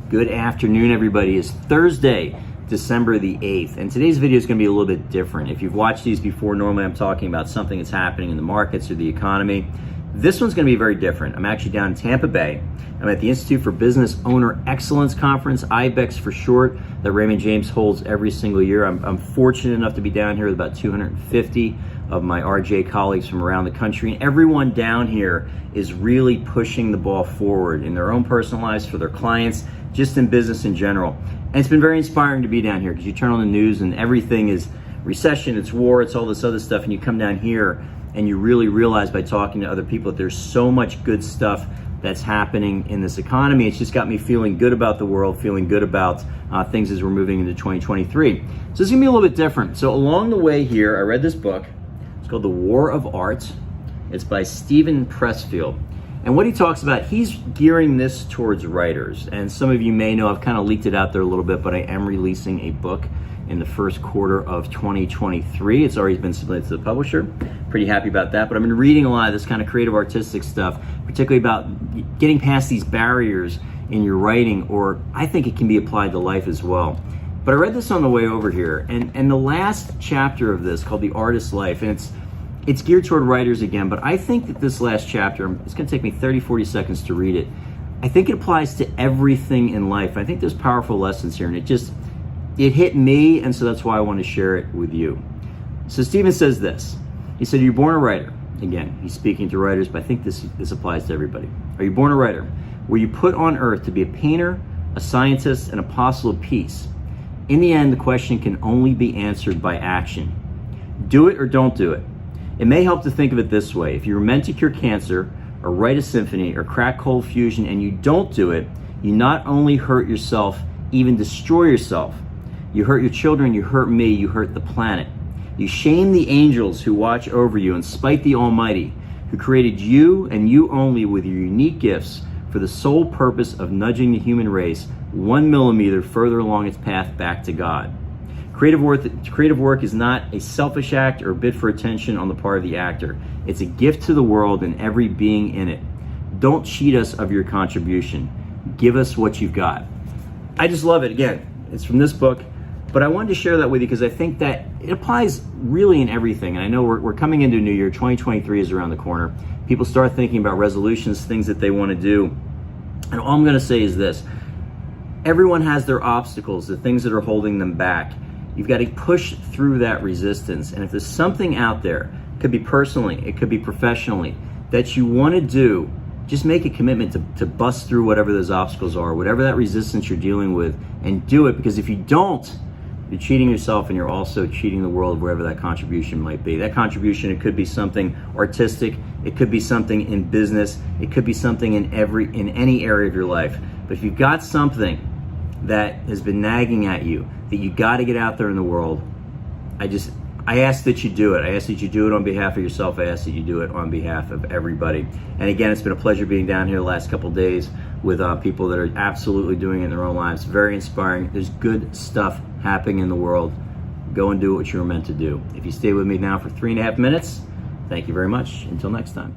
Good afternoon, everybody. It's Thursday, December the 8th, and today's video is going to be a little bit different. If you've watched these before, normally I'm talking about something that's happening in the markets or the economy. This one's going to be very different. I'm actually down in Tampa Bay. I'm at the Institute for Business Owner Excellence Conference, IBEX for short, that Raymond James holds every single year. I'm fortunate enough to be down here with about 250 of my RJ colleagues from around the country, and everyone down here is really pushing the ball forward in their own personal lives, for their clients, just in business in general. And it's been very inspiring to be down here, because you turn on the news and everything is recession, it's war, it's all this other stuff, and you come down here and you really realize by talking to other people that there's so much good stuff that's happening in this economy. It's just got me feeling good about the world, feeling good about things as we're moving into 2023. So this is gonna be a little bit different. So along the way here, I read this book. It's called The War of Art. It's by Steven Pressfield. And what he talks about, he's gearing this towards writers. And some of you may know, I've kind of leaked it out there a little bit, but I am releasing a book in the first quarter of 2023. It's already been submitted to the publisher. Pretty happy about that. But I've been reading a lot of this kind of creative artistic stuff, particularly about getting past these barriers in your writing, or I think it can be applied to life as well. But I read this on the way over here, and the last chapter of this, called The Artist's Life, and it's geared toward writers again, but I think that this last chapter, it's gonna take me 30, 40 seconds to read it. I think it applies to everything in life. I think there's powerful lessons here, and it hit me, and so that's why I want to share it with you. So Steven says this. He said, "You're born a writer." Again, he's speaking to writers, but I think this applies to everybody. "Are you born a writer? Were you put on earth to be a painter, a scientist, an apostle of peace? In the end, the question can only be answered by action. Do it or don't do it. It may help to think of it this way. If you were meant to cure cancer, or write a symphony, or crack cold fusion, and you don't do it, you not only hurt yourself, even destroy yourself. You hurt your children, you hurt me, you hurt the planet. You shame the angels who watch over you, and spite the Almighty, who created you and you only with your unique gifts for the sole purpose of nudging the human race 1 millimeter further along its path back to God. Creative work is not a selfish act or a bid for attention on the part of the actor. It's a gift to the world and every being in it. Don't cheat us of your contribution. Give us what you've got." I just love it. Again, it's from this book, but I wanted to share that with you because I think that it applies really in everything. And I know we're coming into a new year. 2023 is around the corner. People start thinking about resolutions, things that they want to do. And all I'm going to say is this. Everyone has their obstacles, the things that are holding them back. You've got to push through that resistance. And if there's something out there, it could be personally, it could be professionally, that you want to do, just make a commitment to bust through whatever those obstacles are, whatever that resistance you're dealing with, and do it. Because if you don't, you're cheating yourself, and you're also cheating the world, wherever that contribution might be. That contribution, it could be something artistic, it could be something in business, it could be something in any area of your life. But if you've got something that has been nagging at you, that you got to get out there in the world, I ask that you do it. I ask that you do it on behalf of yourself. I ask that you do it on behalf of everybody. And again, it's been a pleasure being down here the last couple of days with people that are absolutely doing it in their own lives. Very inspiring. There's good stuff happening in the world. Go and do what you were meant to do. If you stay with me now for 3.5 minutes, thank you very much. Until next time.